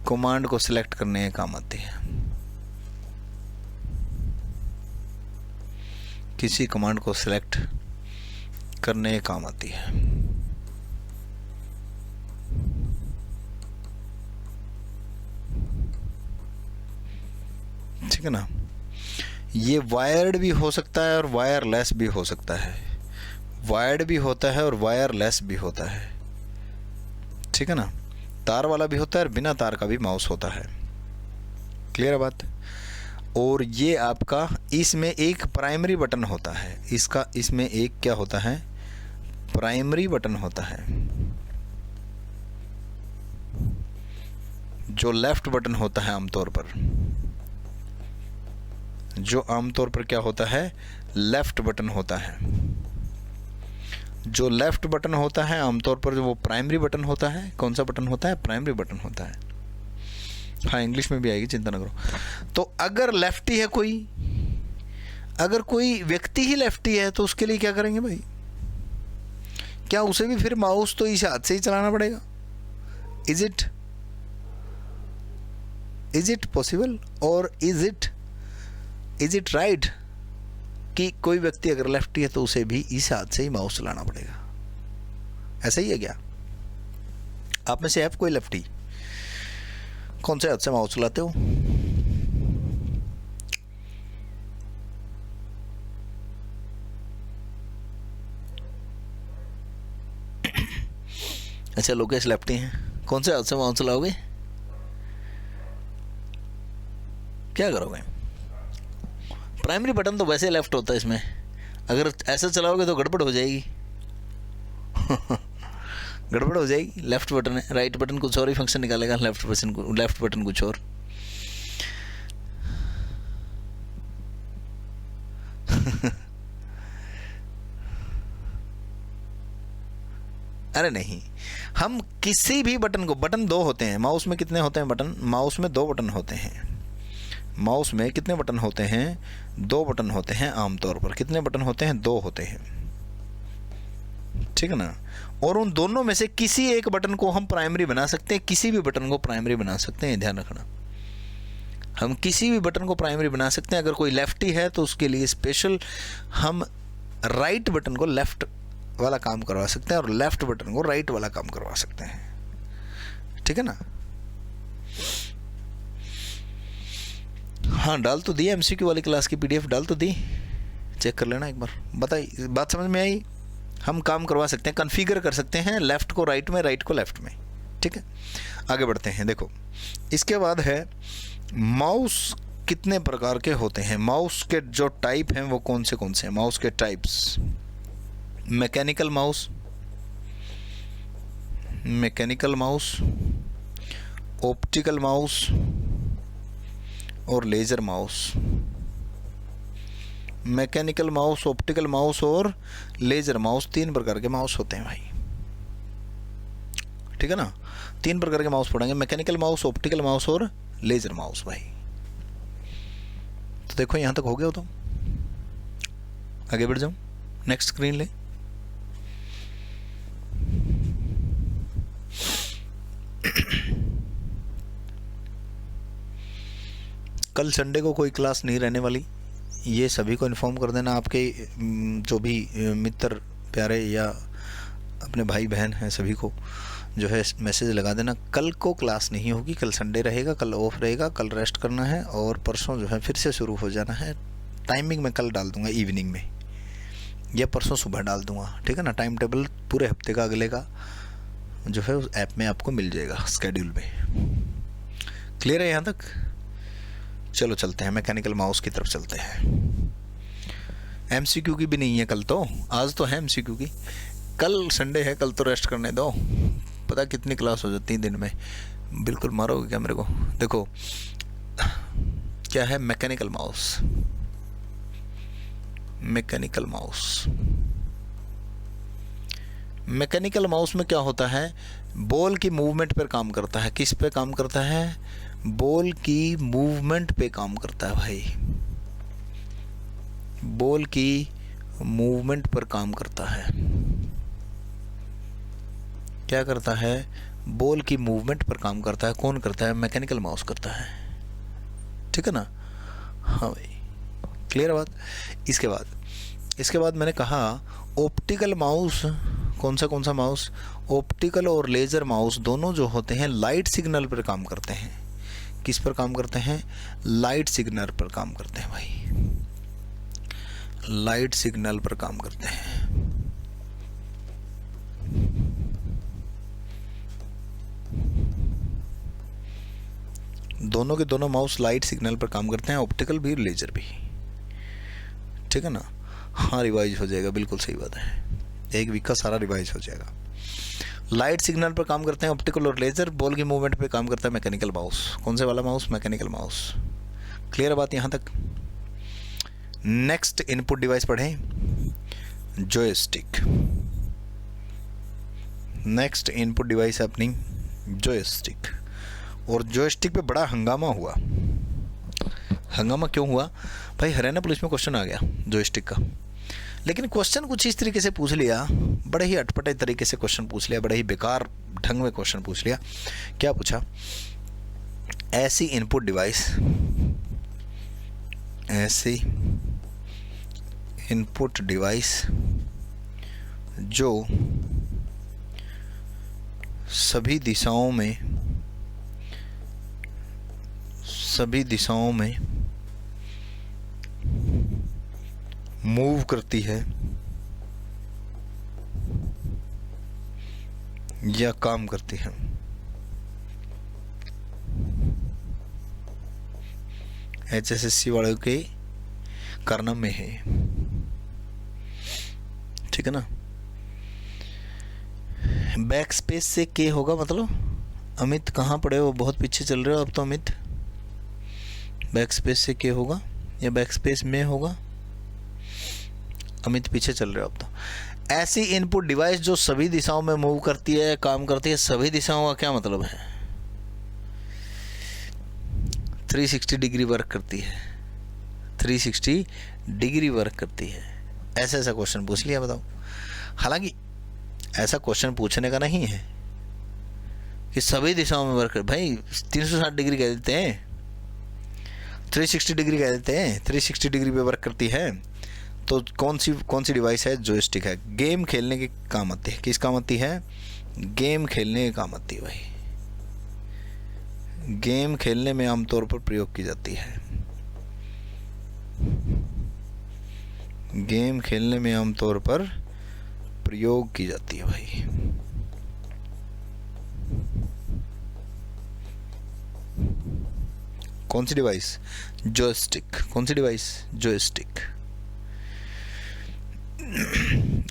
कमांड को सिलेक्ट करने के काम आती है। किसी कमांड को सिलेक्ट करने के काम आती है। ठीक है ना। ये वायर्ड भी हो सकता है और वायरलेस भी हो सकता है। वायर्ड भी होता है और वायरलेस भी होता है, ठीक है ना। तार वाला भी होता है और बिना तार का भी माउस होता है। क्लियर है बात? और ये आपका, इसमें एक प्राइमरी बटन होता है, इसका इसमें एक क्या होता है? प्राइमरी बटन होता है। जो लेफ्ट बटन होता है आमतौर पर, जो आमतौर पर क्या होता है, लेफ्ट बटन होता है, जो लेफ्ट बटन होता है आमतौर पर जो वो प्राइमरी बटन होता है। कौन सा बटन होता है? प्राइमरी बटन होता है। हाँ, इंग्लिश में भी आएगी, चिंता ना करो। तो अगर लेफ्टी है कोई, अगर कोई व्यक्ति ही लेफ्टी है तो उसके लिए क्या करेंगे भाई? क्या उसे भी फिर माउस तो इस हाथ से ही चलाना पड़ेगा? इज इट पॉसिबल और इज इट राइट कि कोई व्यक्ति अगर लेफ्टी है तो उसे भी इस हाथ से ही माउस चलाना पड़ेगा? ऐसा ही है क्या? आप में से है कोई लेफ्टी? कौन से हाथ से माउस चलाते हो? अच्छा, लोकेश लेफ्टी हैं, कौन से हाथ से माउस चलाओगे? क्या करोगे? प्राइमरी बटन तो वैसे लेफ्ट होता है इसमें, अगर ऐसे चलाओगे तो गड़बड़ हो जाएगी। गड़बड़ हो जाएगी। लेफ्ट बटन है, राइट बटन कुछ और ही फंक्शन निकालेगा, लेफ्ट बटन कुछ और। अरे नहीं, हम किसी भी बटन को, बटन दो होते हैं माउस में। कितने होते हैं बटन? माउस में 2 बटन होते हैं। माउस में कितने बटन होते हैं? 2 बटन होते हैं आमतौर पर। कितने बटन होते हैं? 2 होते हैं, ठीक है ना। और उन दोनों में से किसी एक बटन को हम प्राइमरी बना सकते हैं, किसी भी बटन को प्राइमरी बना सकते हैं, ध्यान रखना। हम किसी भी बटन को प्राइमरी बना सकते हैं। अगर कोई लेफ्टी है तो उसके लिए स्पेशल हम राइट बटन को लेफ्ट वाला काम करवा सकते हैं और लेफ्ट बटन को राइट वाला काम करवा सकते हैं, ठीक है ना। हाँ, डाल तो दी एमसीक्यू वाली क्लास की पीडीएफ डाल तो दी, चेक कर लेना एक बार। बताइए, बात समझ में आई? हम काम करवा सकते हैं, कॉन्फ़िगर कर सकते हैं लेफ़्ट को राइट में, राइट को लेफ़्ट में, ठीक है। आगे बढ़ते हैं। देखो, इसके बाद है माउस कितने प्रकार के होते हैं। माउस के जो टाइप हैं वो कौन से हैं? माउस के types: mechanical mouse, optical mouse और laser mouse. Mechanical mouse, optical mouse और लेज़र माउस, 3 प्रकार के माउस होते हैं भाई, ठीक है ना। 3 प्रकार के माउस पढ़ेंगे, मैकेनिकल माउस, ऑप्टिकल माउस और लेज़र माउस भाई। तो देखो, यहाँ तक हो गया हो तो आगे बढ़ जाऊँ, नेक्स्ट स्क्रीन ले। कल संडे को कोई क्लास नहीं रहने वाली, ये सभी को इन्फॉर्म कर देना। आपके जो भी मित्र प्यारे या अपने भाई बहन हैं सभी को जो है मैसेज लगा देना। कल को क्लास नहीं होगी, कल संडे रहेगा, कल ऑफ रहेगा, कल रेस्ट करना है और परसों जो है फिर से शुरू हो जाना है। टाइमिंग मैं कल डाल दूंगा इवनिंग में या परसों सुबह डाल दूंगा, ठीक है ना। टाइम टेबल पूरे हफ्ते का अगले का जो है उस ऐप में आपको मिल जाएगा, स्केड्यूल में। क्लियर है यहाँ तक? चलो चलते हैं, मैकेनिकल माउस की तरफ चलते हैं। एमसीक्यू की भी नहीं है कल तो, आज तो है एमसीक्यू की। कल संडे है, कल तो रेस्ट करने दो। पता कितनी क्लास हो जाती है दिन में? बिल्कुल मारोगे क्या मेरे को? देखो क्या है mechanical mouse. Mechanical mouse, mechanical mouse में क्या होता है? बॉल की मूवमेंट पर काम करता है। किस पे काम करता है? बॉल की मूवमेंट पे काम करता है भाई। बॉल की मूवमेंट पर काम करता है। क्या करता है? बॉल की मूवमेंट पर काम करता है। कौन करता है? मैकेनिकल माउस करता है, ठीक है ना। हाँ भाई, क्लियर बात। इसके बाद मैंने कहा ऑप्टिकल माउस। कौन सा माउस? ऑप्टिकल और लेज़र माउस दोनों जो होते हैं लाइट सिग्नल पर काम करते हैं। किस पर काम करते हैं? लाइट सिग्नल पर काम करते हैं भाई, लाइट सिग्नल पर काम करते हैं। दोनों के दोनों माउस लाइट सिग्नल पर काम करते हैं, ऑप्टिकल भी लेजर भी, ठीक है ना। हाँ, रिवाइज हो जाएगा, बिल्कुल सही बात है। एक वीक का सारा रिवाइज हो जाएगा। लाइट सिग्नल पर काम करते हैं ऑप्टिकल और लेज़र, बॉल की मूवमेंट पे काम करता है मैकेनिकल माउस। कौन से वाला माउस? Mechanical mouse. क्लियर है बात यहाँ तक? नेक्स्ट इनपुट डिवाइस पढ़ें, जॉयस्टिक। नेक्स्ट इनपुट डिवाइस है अपनी जॉयस्टिक। और जॉयस्टिक पे बड़ा हंगामा हुआ। हंगामा क्यों हुआ भाई? हरियाणा पुलिस में क्वेश्चन आ गया जॉयस्टिक का, लेकिन क्वेश्चन कुछ इस तरीके से पूछ लिया, बड़े ही अटपटे तरीके से क्वेश्चन पूछ लिया, बड़े ही बेकार ढंग में क्वेश्चन पूछ लिया। क्या पूछा? ऐसी इनपुट डिवाइस, ऐसी इनपुट डिवाइस जो सभी दिशाओं में मूव करती है या काम करती है। HSSC वालों के कारनामे में है, ठीक है ना। बैक स्पेस से के होगा, मतलब अमित कहाँ पड़े हो? बहुत पीछे चल रहे हो अब तो अमित। बैक स्पेस से के होगा या बैक स्पेस में होगा? अमित पीछे चल रहे हो अब तो। ऐसी इनपुट डिवाइस जो सभी दिशाओं में मूव करती है, काम करती है। सभी दिशाओं का क्या मतलब है? 360 डिग्री वर्क करती है, 360 डिग्री वर्क करती है। ऐसा क्वेश्चन पूछ लिया, बताओ। हालांकि ऐसा क्वेश्चन पूछने का नहीं है कि सभी दिशाओं में वर्क कर, भाई 360 डिग्री कह देते हैं, 360 डिग्री कह देते हैं, 360 डिग्री पे वर्क करती है। तो कौन सी डिवाइस है? जॉयस्टिक है। गेम खेलने के काम आती है। किस काम आती है? गेम खेलने के काम आती है भाई। गेम खेलने में आमतौर पर प्रयोग की जाती है। गेम खेलने में आमतौर पर प्रयोग की जाती है भाई। कौन सी डिवाइस? जॉयस्टिक। कौन सी डिवाइस? जॉयस्टिक।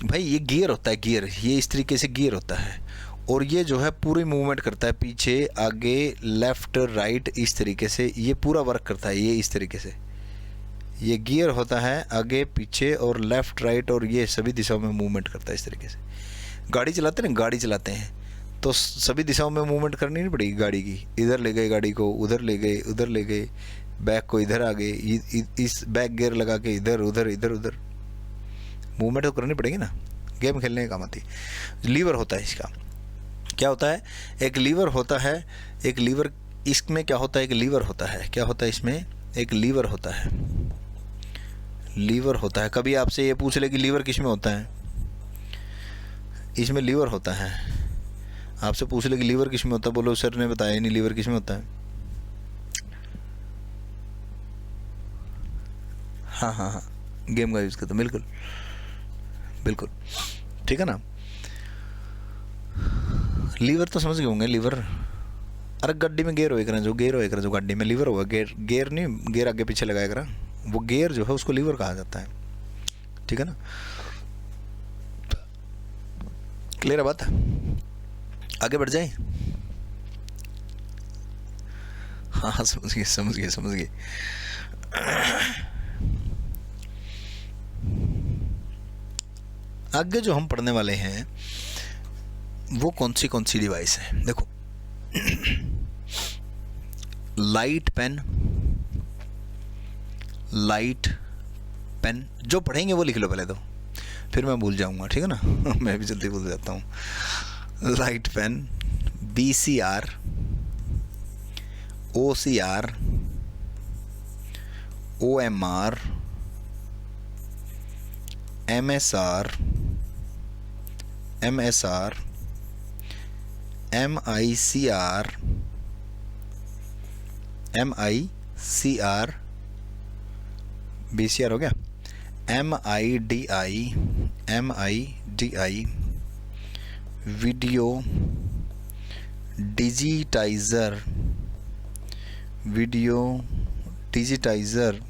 भाई ये गियर होता है, गियर। ये इस तरीके से गियर होता है और ये जो है पूरी मूवमेंट करता है, पीछे आगे लेफ्ट राइट, इस तरीके से ये पूरा वर्क करता है। ये इस तरीके से ये गियर होता है, आगे पीछे और लेफ्ट राइट, और ये सभी दिशाओं में मूवमेंट करता है इस तरीके से। गाड़ी चलाते हैं ना, गाड़ी चलाते हैं तो सभी दिशाओं में मूवमेंट करनी नहीं पड़ेगी गाड़ी की। इधर ले गए गाड़ी को, उधर ले गए, उधर ले गए, बैक को इधर आ गए, इस बैक गियर लगा के इधर उधर इधर उधर मूवमेंट तो करनी पड़ेगी ना। गेम खेलने का काम आती है। लीवर होता है इसका। क्या होता है? एक लीवर होता है। एक लीवर, इसमें क्या होता है? एक लीवर होता है। क्या होता है इसमें? एक लीवर होता है। लीवर होता है। कभी आपसे ये पूछ ले कि लीवर किस में होता है? इसमें लीवर होता है। आपसे पूछ ले कि लीवर किस में होता है, बोलो सर ने बताया नहीं लीवर किस में होता है। हाँ हाँ हाँ, गेम का यूज़ करते, बिल्कुल बिल्कुल, ठीक है ना। लीवर तो समझ गए होंगे। लीवर, अरे गड्डी में गेयर होए करें, जो गेयर होए करें, जो गाड़ी में लीवर होगा, गेयर नहीं, गेयर आगे पीछे लगाया करा, वो गेयर जो है उसको लीवर कहा जाता है, ठीक है ना। क्लियर है बात? आगे बढ़ जाए। हाँ हाँ, समझ गए समझ गए समझ गए। आगे जो हम पढ़ने वाले हैं वो कौन सी डिवाइस है? देखो, लाइट पेन, लाइट पेन जो पढ़ेंगे वो लिख लो पहले तो, फिर मैं भूल जाऊंगा, ठीक है ना। मैं भी जल्दी भूल जाता हूँ। Light pen, BCR, OCR, OMR, MSR, MSR, MICR, MICR, BCR हो गया, MIDI, MIDI, video digitiser, video digitiser,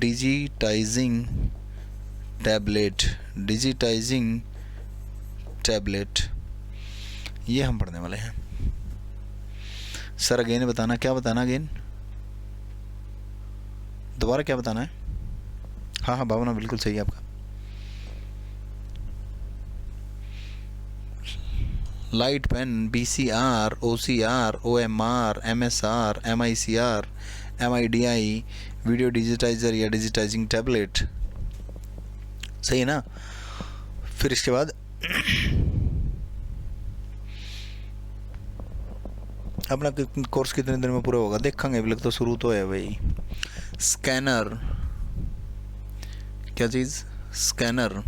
digitising tablet, digitising tablet, ये हम पढ़ने वाले हैं। सर अगेन बताना, क्या बताना अगेन, दोबारा क्या बताना है? हाँ हाँ भावना बिल्कुल सही है आपका। Light pen, BCR, OCR, OMR, MSR, MICR, MIDI, video digitiser या डिजिटाइजिंग टैबलेट, सही है ना। फिर इसके बाद अपना कोर्स कितने दिन में पूरा होगा देखेंगे, अभी तो शुरू तो है भाई। स्कैनर, क्या चीज़? स्कैनर,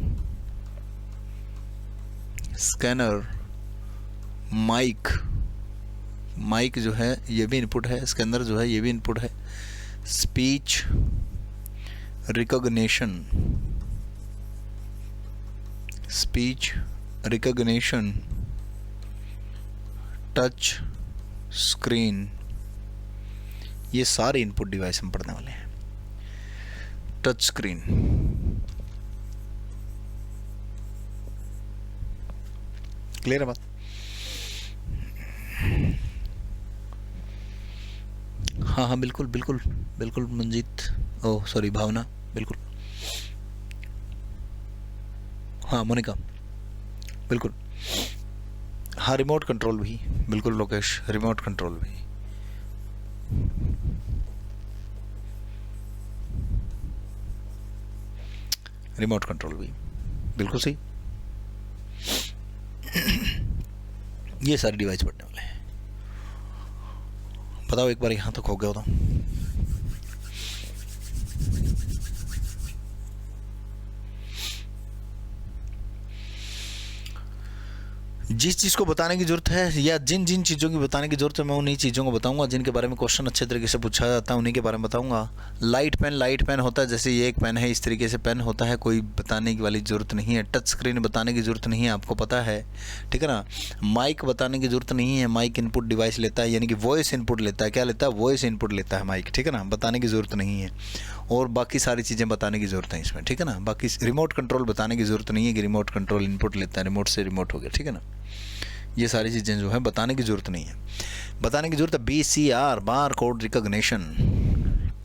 स्कैनर, माइक, माइक जो है ये भी इनपुट है, स्कैनर जो है ये भी इनपुट है। Speech recognition, speech recognition, touch screen, ये सारे इनपुट डिवाइस हम पढ़ने वाले हैं। टच स्क्रीन, क्लियर है बात? हाँ हाँ बिल्कुल बिल्कुल बिल्कुल मंजीत, ओह सॉरी भावना, बिल्कुल। हाँ मोनिका, बिल्कुल। हाँ रिमोट कंट्रोल भी, बिल्कुल लोकेश, रिमोट कंट्रोल भी। रिमोट कंट्रोल भी बिल्कुल सही। ये सारे डिवाइस पढ़ने वाले हैं। बताओ एक बार यहाँ तक हो गया हो तो। जिस चीज़ को बताने की ज़रूरत है या जिन जिन चीज़ों की बताने की ज़रूरत है मैं उन्हीं चीज़ों को बताऊंगा, जिनके बारे में क्वेश्चन अच्छे तरीके से पूछा जाता है उन्हीं के बारे में बताऊंगा। लाइट पेन होता है, जैसे ये एक पेन है, इस तरीके से पेन होता है, कोई बताने की वाली ज़रूरत नहीं है। टच स्क्रीन बताने की ज़रूरत नहीं है, आपको पता है, ठीक है ना। माइक बताने की ज़रूरत नहीं है, माइक इनपुट डिवाइस लेता है, यानी कि वॉइस इनपुट लेता है। क्या लेता है? वॉइस इनपुट लेता है माइक, ठीक है ना, बताने की ज़रूरत नहीं है। और बाकी सारी चीज़ें बताने की ज़रूरत है इसमें, ठीक है ना। बाकी रिमोट कंट्रोल बताने की ज़रूरत नहीं है कि रिमोट कंट्रोल इनपुट लेता है, रिमोट से रिमोट हो गया, ठीक है ना। ये सारी चीज़ें जो है बताने की ज़रूरत नहीं है। बताने की ज़रूरत है BCR, बार कोड रिकॉग्निशन।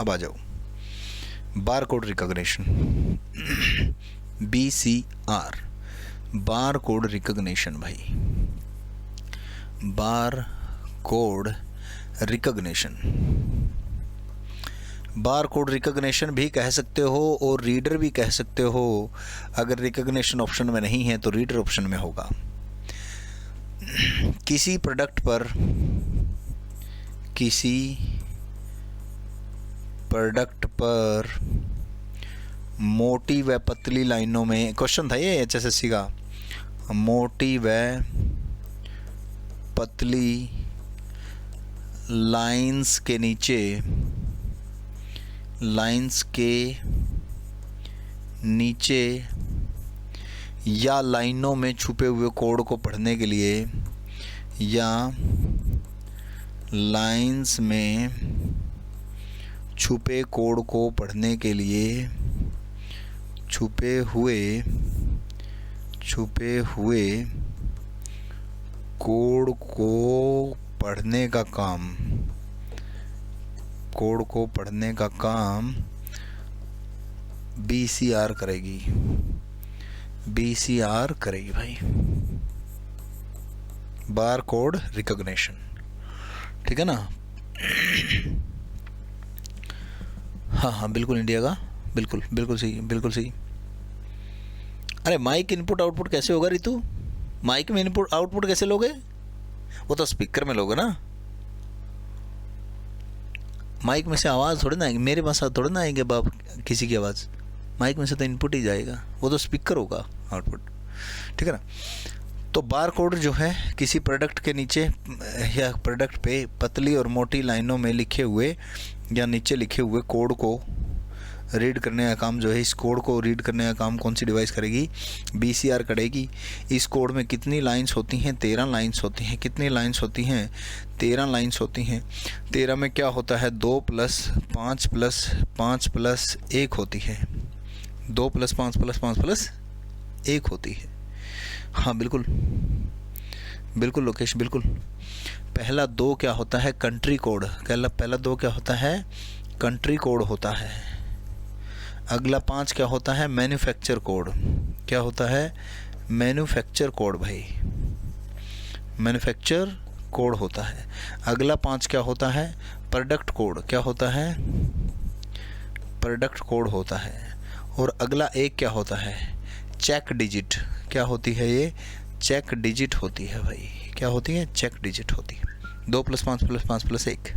अब आ जाओ barcode recognition. BCR, barcode recognition भाई, barcode recognition. Barcode recognition भी कह सकते हो और रीडर भी कह सकते हो। अगर रिकॉग्निशन ऑप्शन में नहीं है तो रीडर ऑप्शन में होगा। किसी प्रोडक्ट पर मोटी व पतली लाइनों में, क्वेश्चन था ये HSSC का, मोटी व पतली लाइंस के नीचे या लाइनों में छुपे हुए कोड को पढ़ने के लिए, या लाइंस में छुपे कोड को पढ़ने के लिए, छुपे हुए कोड को पढ़ने का काम BCR करेगी। BCR करेगी भाई, बार कोड रिकॉग्निशन, ठीक है ना। हाँ हाँ बिल्कुल इंडिया का, बिल्कुल बिल्कुल सही, बिल्कुल सही। अरे माइक इनपुट आउटपुट कैसे होगा रितु? माइक में इनपुट आउटपुट कैसे लोगे? वो तो स्पीकर में लोगे ना। माइक में से आवाज़ थोड़ी ना आएगी, मेरे पास थोड़ी ना आएंगे बाप किसी की आवाज़। माइक में से तो इनपुट ही जाएगा, वो तो स्पीकर होगा आउटपुट, ठीक है ना। तो बार कोड जो है किसी प्रोडक्ट के नीचे या प्रोडक्ट पे पतली और मोटी लाइनों में लिखे हुए या नीचे लिखे हुए कोड को रीड करने का काम जो है, इस कोड को रीड करने का काम कौन सी डिवाइस करेगी? BCR करेगी। इस कोड में कितनी लाइंस होती हैं? 13 लाइंस होती हैं। कितनी लाइंस होती हैं? 13 लाइंस होती हैं। 13 में क्या होता है? 2 + 5 + 5 + 1 होती है। 2 + 5 + 5 + 1 होती है। हाँ बिल्कुल बिल्कुल लोकेश, बिल्कुल। पहला 2 क्या होता है? Country code. पहला 2 क्या होता है? कंट्री कोड होता है। अगला 5 क्या होता है? Manufacture code. क्या होता है? मैन्युफैक्चर कोड भाई, मैन्युफैक्चर कोड होता है। अगला 5 क्या होता है? Product code. क्या होता है? प्रोडक्ट कोड होता है। और अगला 1 क्या होता है? Check digit. क्या होती है ये? चेक डिजिट होती है भाई। क्या होती है? चेक डिजिट होती है। 2 + 5 + 5 + 1।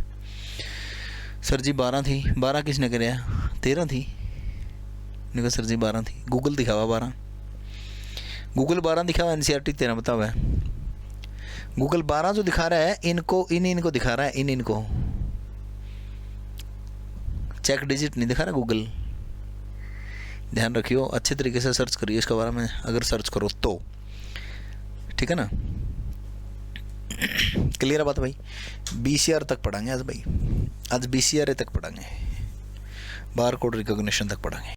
सर जी 12 थी। 12 किसने कराया? 13 थी। मैंने कहा सर जी 12 थी। गूगल दिखावा 12, गूगल 12 दिखा हुआ, NCERT 13 बता हुआ है। गूगल 12 जो दिखा रहा है इनको इनको दिखा रहा है, इनको चेक डिजिट नहीं दिखा रहा गूगल। ध्यान रखियो, अच्छे तरीके से सर्च करिए इसके बारे में, अगर सर्च करो तो, ठीक है ना। क्लियर है बात भाई। BCR तक पढ़ाएंगे आज भाई, आज BCRA तक पढ़ाएंगे, बार कोड रिकॉग्निशन तक पढ़ाएंगे।